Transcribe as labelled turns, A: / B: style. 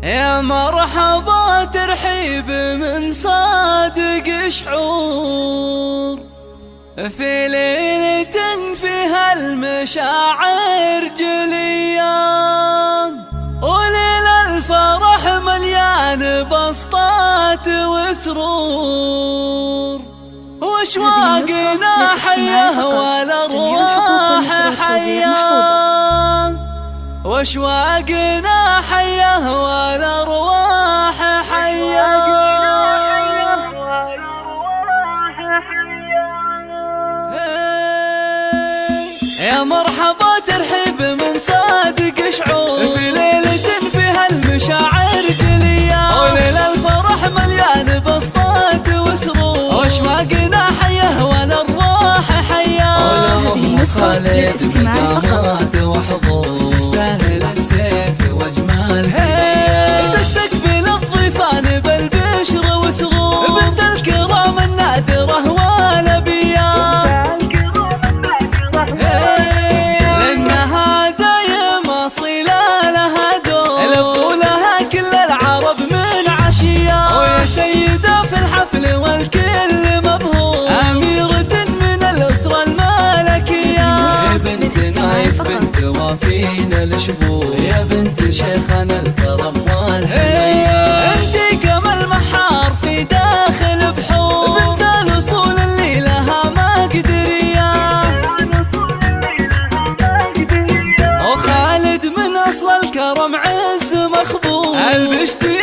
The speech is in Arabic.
A: يا مرحبا ترحيب من صادق شعور في ليلة فيها المشاعر جليان، وليل الفرح مليان بسطات وسرور، واشواقنا حيه والارواح حيان، واشواقنا حيه والارواح حيان. يا مرحبا ترحيب من صادق شعور في ليلة فيها المشاعر جليان، وليل الفرح مليان بسطات وسرور، واشواقنا حيه والارواح حيان.
B: هذه نسخة للاستماع فقط.
A: وحضور تستاهل السيف واجمال، تستقبل الضيفان بالبشر وسرور، بنت الكرام النادرة والابيان، لانها دايم اصيله لها دور، لبوا لها كل العرب من عشيان، ويا سيدة في الحفل والكل مبهور، اميرة من الاسرة الملكية، يا بنت نايف بنت وافين الشبور، يا بنت شيخنا الكرم والحنية، انتي كمال محار في داخل بحور، بنت الاصول اللي لها مقدرية، وخالد من اصل الكرم عز مخبور، البشتي